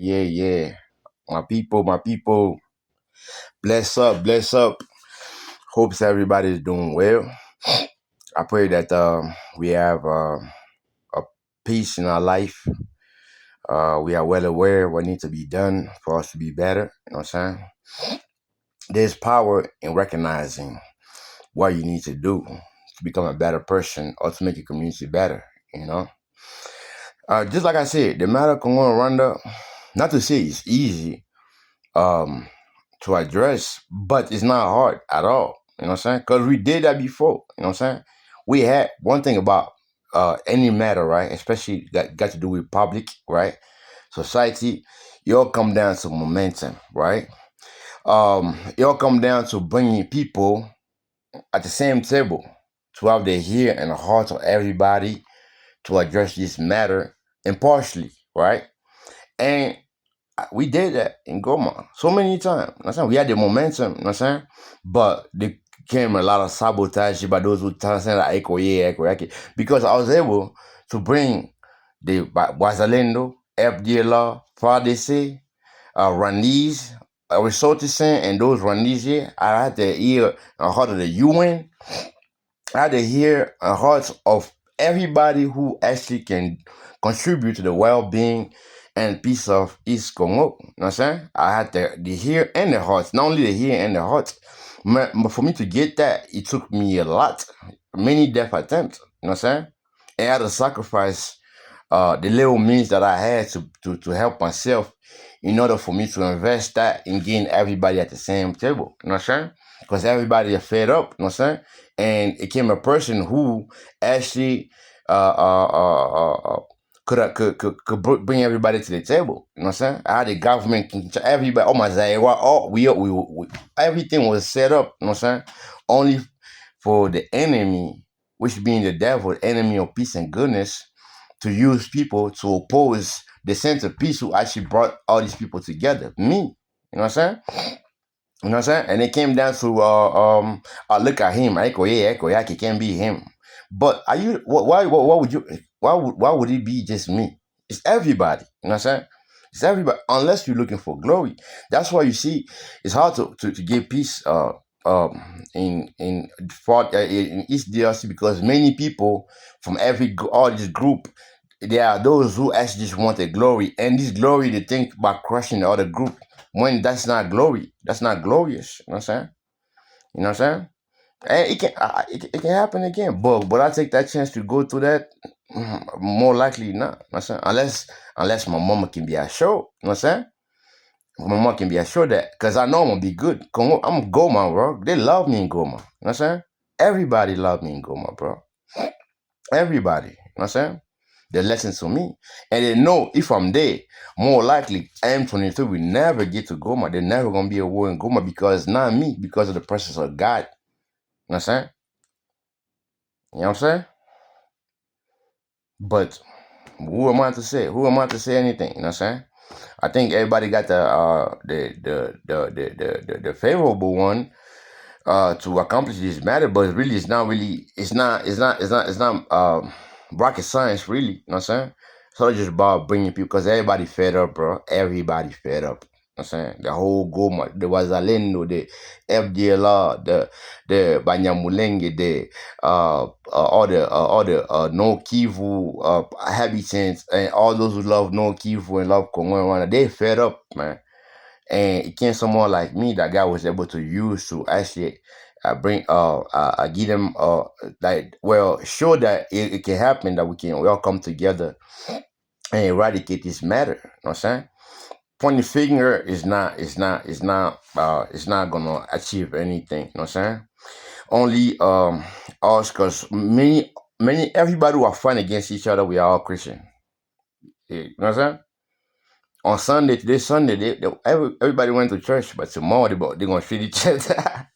Yeah. My people, bless up, bless up. Hopes everybody's doing well. I pray that we have a peace in our life. We are well aware what needs to be done for us to be better. You know what I'm saying? There's power in recognizing what you need to do to become a better person or to make your community better. You know, just like I said, the matter of Congo and Rwanda, not to say it's easy, um, to address, but it's not hard at all. You know what I'm saying? Because we did that before. You know what I'm saying? We had one thing about any matter, right? Especially that got to do with public, right? Society, it all come down to momentum, right? It all come down to bringing people at the same table to have the ear and the heart of everybody to address this matter impartially, right? And we did that in Goma so many times. You know what I'm saying? We had the momentum, you know what I'm saying? But there came a lot of sabotage by those who tell saying like echo. Because I was able to bring the Wazalendo, FDLR, FARDC, Rwandese, resorts and those Rwandese here. I had to hear a heart of the UN. I had to hear a heart of everybody who actually can contribute to the well-being and peace of East Congo. You know what I'm saying? I had the ear and the heart, not only the ear and the heart. But for me to get that, it took me a lot, many death attempts. You know what I'm saying? And I had to sacrifice the little means that I had to help myself in order for me to invest that and gain everybody at the same table. You know what I'm saying? Because everybody is fed up. You know what I'm saying? And it came a person who actually could bring everybody to the table. You know what I'm saying? I had the government, everybody, oh my God, we everything was set up. You know what I'm saying? Only for the enemy, which being the devil, enemy of peace and goodness, to use people to oppose the sense of peace who actually brought all these people together. Me. You know what I'm saying? You know what I'm saying? And it came down to look at him. Echo, it can't be him. But are you why would you why would it be just me? It's everybody. You know what I'm saying? It's everybody, unless you're looking for glory. That's why you see it's hard to get peace in East DRC, because many people from all this group, there are those who actually just want the glory, and this glory they think about crushing the other group, when that's not glory. That's not glorious. You know what I'm saying? You know what I'm saying? And it can happen again, but I take that chance to go through that. More likely not. You know what I'm saying? Unless my mama can be assured. You know what I'm saying? My mom can be assured that, because I know I'm gonna be good. I'm Goma, bro. They love me in Goma. You know what I'm saying? Everybody love me in Goma, bro. Everybody. You know what I'm saying? They listen to me. And they know if I'm there, more likely M23 will never get to Goma. There's never gonna be a war in Goma, because not me, because of the presence of God. You know what I'm saying? You know what I'm saying? But who am I to say? Who am I to say anything? You know what I'm saying? I think everybody got the favorable one to accomplish this matter, but really it's not rocket science, really. You know what I'm saying? So it's just about bringing people, because everybody fed up, bro. Everybody fed up. You know what I'm saying? The whole Goma, the Wazalendo, the FDLR, the Banyamulenge, the all the No Kivu habitants, and all those who love No Kivu and love Congo and Rwanda, they fed up, man. And it came someone like me that God was able to use to actually give them show that it can happen, that we all come together and eradicate this matter. You know what I'm saying? Pointing finger is not gonna achieve anything. You know what I'm saying? Only us, because many everybody who are fighting against each other, we are all Christian. You know what I'm saying? On Sunday, today's Sunday, everybody went to church, but tomorrow they're gonna treat each other.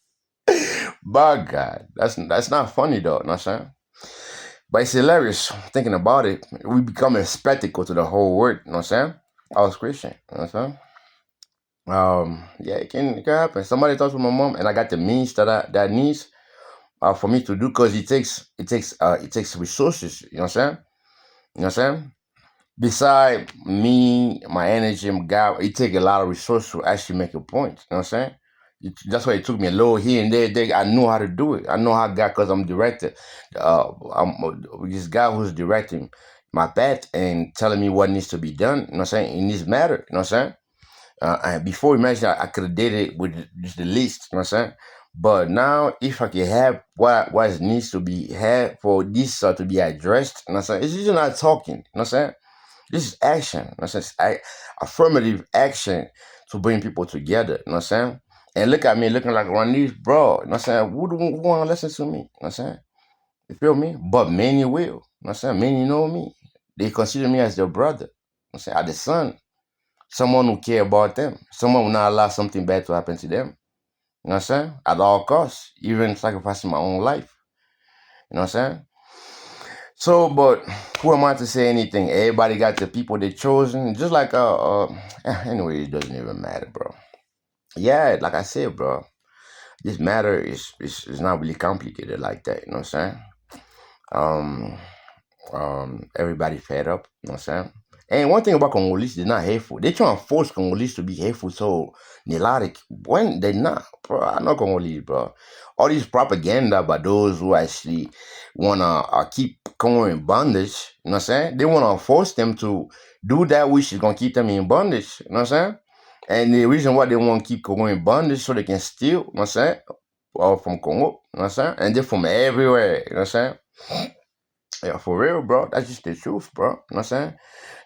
By God, that's not funny though. You know what I'm saying? But it's hilarious thinking about it. We become a spectacle to the whole world. You know what I'm saying? I was Christian. You know what I'm saying? Yeah, it can happen. Somebody talks to my mom, and I got the means that needs for me to do, because it takes resources. You know what I'm saying? You know what I'm saying? beside me, my energy, my God, it take a lot of resources to actually make a point. You know what I'm saying? That's why it took me a little here and there. I know how to do it. I know how God, because I'm director. I'm this guy who's directing my path and telling me what needs to be done. You know what I'm saying? In this matter. You know what I'm saying? And before, imagine I could have did it with just the least. You know what I'm saying? But now, if I can have what needs to be had for this to be addressed, you know what I'm saying? It's just not talking. You know what I'm saying? This is action. You know what I'm saying? Affirmative action to bring people together. You know what I'm saying? And look at me looking like one of these, bro. You know what I'm saying? Who want to listen to me? You know what I'm saying? You feel me? But many will. You know what I'm saying? Many know me. They consider me as their brother. You know what I'm saying? As the son. Someone who care about them. Someone who not allow something bad to happen to them. You know what I'm saying? At all costs. Even sacrificing my own life. You know what I'm saying? So, but who am I to say anything? Everybody got the people they chosen. Just like anyway, it doesn't even matter, bro. Yeah, like I said, bro, this matter is not really complicated like that. You know what I'm saying? Um, everybody fed up. You know what I'm saying? And one thing about Congolese, they're not hateful. They try to force Congolese to be hateful, so neurotic. When they're not, bro. I know Congolese, bro. All these propaganda by those who actually wanna keep Congo in bondage. You know what I'm saying? They wanna force them to do that which is gonna keep them in bondage. You know what I'm saying? And the reason why they want to keep Congo in bondage so they can steal. You know what I'm saying? All from Congo. You know what I'm saying? And they're from everywhere. You know what I'm saying? Yeah, for real, bro. That's just the truth, bro. You know what I'm saying?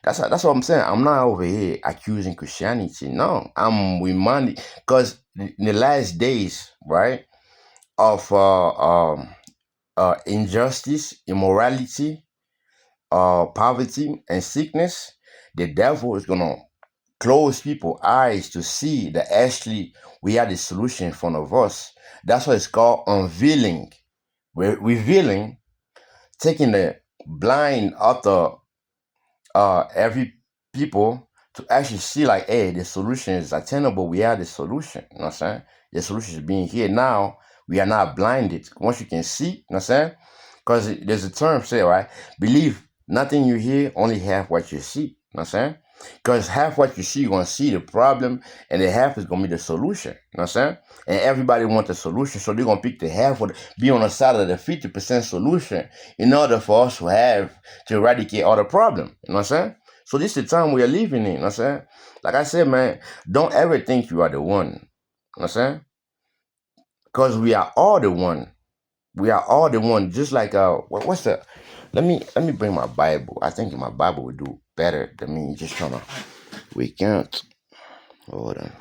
That's what I'm saying. I'm not over here accusing Christianity. No, I'm reminding, because in the last days, right, of injustice, immorality, poverty, and sickness, the devil is gonna close people's eyes to see that actually we have the solution in front of us. That's what it's called unveiling. We're revealing, taking the blind out of every people to actually see like, hey, the solution is attainable. We have the solution. You know what I'm saying? The solution is being here now. We are not blinded. Once you can see, you know what I'm saying? Because there's a term say, right? Believe nothing you hear, only half what you see. You know what I'm saying? Because half what you see, you're going to see the problem, and the half is going to be the solution. You know what I'm saying? And everybody wants a solution, so they're going to pick the half, or be on the side of the 50% solution in order for us to eradicate all the problem. You know what I'm saying? So this is the time we are living in. You know what I'm saying? Like I said, man, don't ever think you are the one. You know what I'm saying? Because we are all the one. We are all the one. Just like what's the? Let me bring my Bible. I think my Bible would do better than me just trying to recount. Hold on.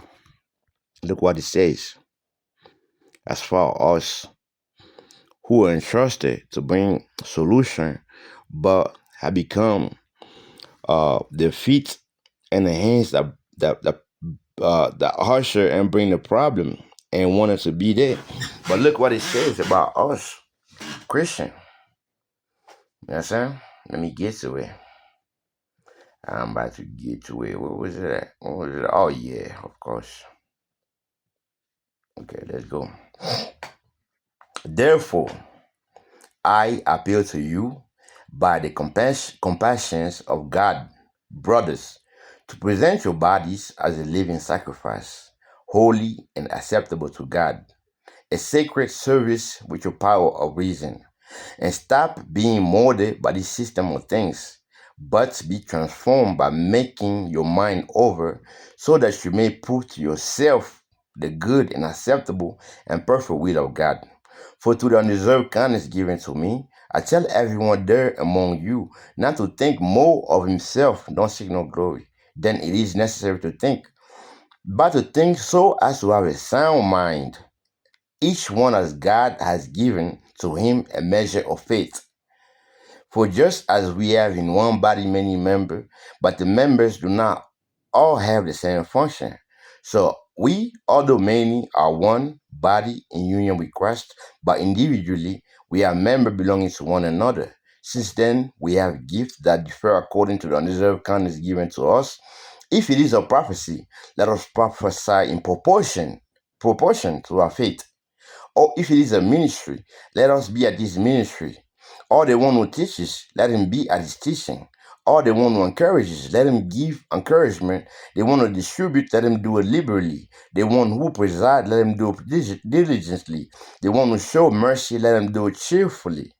Look what it says. As far as who are entrusted to bring solution, but have become the feet and the hands that harsher and bring the problem and wanted to be there. But look what it says about us, Christian. You know what I'm saying? Let me get to it. I'm about to get to it. What was it at? What was it? Oh, yeah, of course. Okay, let's go. Therefore, I appeal to you by the compassions of God, brothers, to present your bodies as a living sacrifice, holy and acceptable to God, a sacred service with your power of reason, and stop being molded by the system of things, but be transformed by making your mind over, so that you may prove to yourself the good and acceptable and perfect will of God. For to the undeserved kindness given to me, I tell everyone there among you not to think more of himself, don't seek no glory, than it is necessary to think, but to think so as to have a sound mind, each one as God has given to him a measure of faith. For just as we have in one body many members, but the members do not all have the same function, so we, although many, are one body in union with Christ, but individually we are members belonging to one another. Since then, we have gifts that differ according to the undeserved kindness given to us. If it is a prophecy, let us prophesy in proportion to our faith. Or if it is a ministry, let us be at his ministry. Or the one who teaches, let him be at his teaching. all they want to encourage is let them give encouragement. They want to distribute, let them do it liberally. They want who preside, let them do it diligently. They want to show mercy, let them do it cheerfully.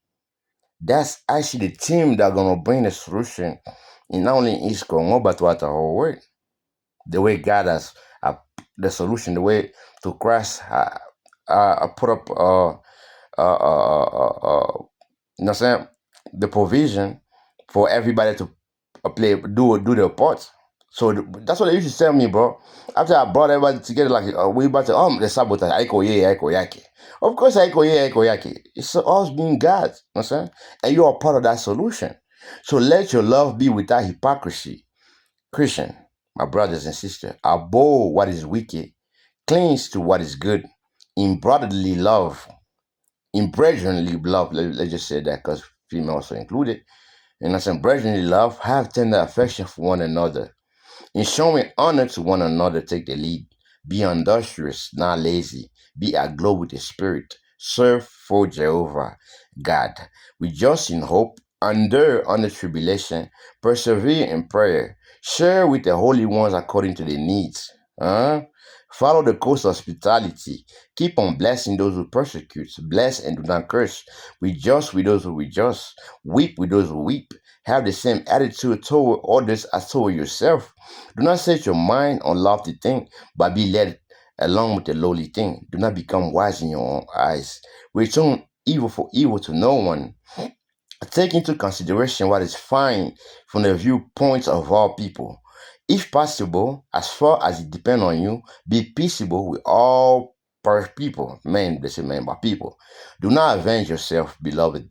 That's actually the team that's gonna bring the solution in not only East Congo but throughout the whole world. The way God has the solution, the way to Christ put up you know what I'm saying, the provision for everybody to do their parts. So that's what they used to tell me, bro. After I brought everybody together, like we about to the sabotage, aiko ye, aiko yake. Of course, aiko ye, aiko yake. It's us being God, you know what I'm saying, and you are part of that solution. So let your love be without hypocrisy. Christian, my brothers and sisters, abhor what is wicked, clings to what is good, in brotherly love, in brethren love, let's just say that because female also included. And as in brethren love, have tender affection for one another. In showing honor to one another, take the lead. Be industrious, not lazy. Be aglow with the spirit. Serve for Jehovah God. Rejoice in hope. Endure under tribulation. Persevere in prayer. Share with the holy ones according to their needs. Follow the course of hospitality. Keep on blessing those who persecute. Bless and do not curse. Rejoice with those who rejoice. Weep with those who weep. Have the same attitude toward others as toward yourself. Do not set your mind on lofty things, but be led along with the lowly thing. Do not become wise in your own eyes. Return evil for evil to no one. Take into consideration what is fine from the viewpoints of all people. If possible, as far as it depends on you, be peaceable with all people. Men, they say men, but people. Do not avenge yourself, beloved,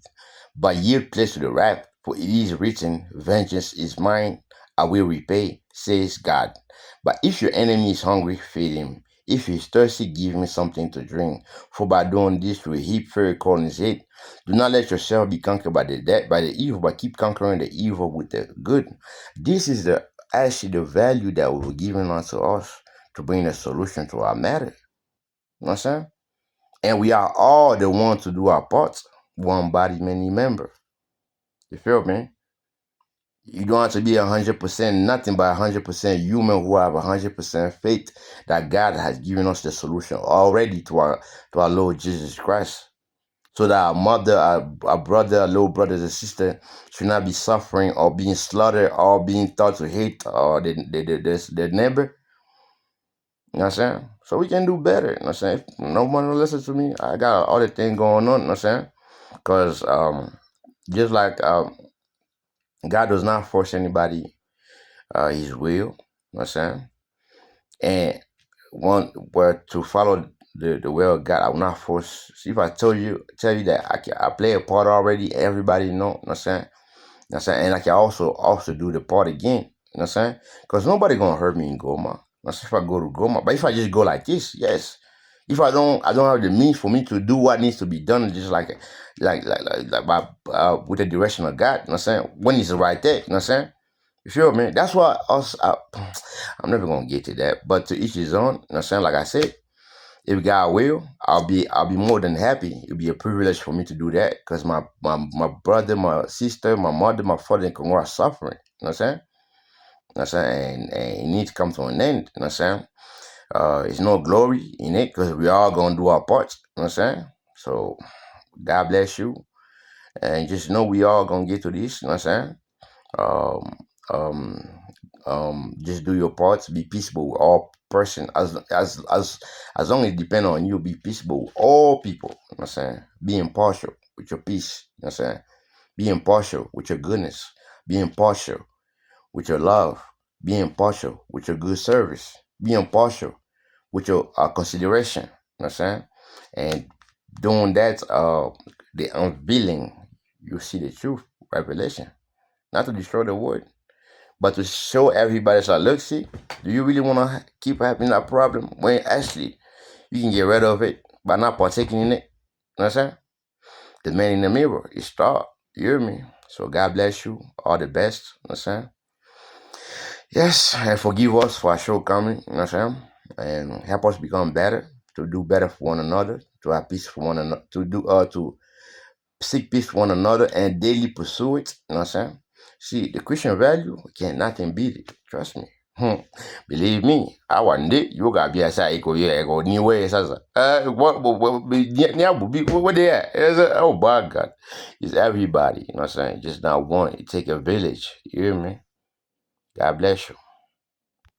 but yield place to the wrath, for it is written, vengeance is mine, I will repay, says God. But if your enemy is hungry, feed him. If he is thirsty, give him something to drink. For by doing this, you will heap fury cold in his head. Do not let yourself be conquered by the evil, but keep conquering the evil with the good. This is actually the value that was given unto us to bring a solution to our matter. You know what I'm saying? And we are all the one to do our parts. One body, many members. You feel me? You don't have to be 100% nothing but 100% human who have 100% faith that God has given us the solution already to our Lord Jesus Christ. So that our mother, our brother, our little brothers and sisters should not be suffering or being slaughtered or being thought to hate or their neighbor. You know what I'm saying? So we can do better. You know what I'm saying? If no one will listen to me, I got other things going on. You know what I'm saying? Because just like God does not force anybody his will. You know what I'm saying? And to follow the will of God, I will not force. See, if I tell you that I play a part already, everybody know what I'm saying? You know what I'm saying? And I can also do the part again. You know what I'm saying? Because nobody gonna hurt me in Goma. That's if I go to Goma. But if I just go like this, yes. If I don't have the means for me to do what needs to be done, just like by, with the direction of God. You know what I'm saying? When it's the right there. You know what I'm saying? You feel me? That's why I'm never gonna get to that. But to each his own. You know what I'm saying? Like I said, if God will, I'll be more than happy. It'll be a privilege for me to do that because my brother, my sister, my mother, my father in Congo are suffering. You know what I'm saying? You know what I'm saying? And it needs to come to an end. You know what I'm saying? There's no glory in it because we all gonna do our parts. You know what I'm saying? So God bless you. And just know we all gonna get to this. You know what I'm saying? Um, just do your parts, be peaceable with all person as long as it depend on you, be peaceable with all people. You know what I'm saying? Be impartial with your peace. You know what I'm saying? Be impartial with your goodness. Be impartial with your love. Be impartial with your good service. Be impartial with your consideration. You know what I'm saying? And doing that, the unveiling, you see the truth, revelation. Not to destroy the word, but to show everybody, so look, see, do you really want to keep having that problem when actually you can get rid of it by not partaking in it? You know what I'm saying? The man in the mirror is start. You hear me? So God bless you. All the best. You know what I'm saying? Yes, and forgive us for our shortcoming. You know what I'm saying? And help us become better, to do better for one another, to have peace for one another, to seek peace for one another and daily pursue it. You know what I'm saying? See, the Christian value, can't nothing beat it. Trust me. Believe me, I one day you gotta be a psycho, yeah, go new way, Sasa. What they at? Oh, my God. It's everybody, you know what I'm saying? Just not one. It take a village. You hear me? God bless you.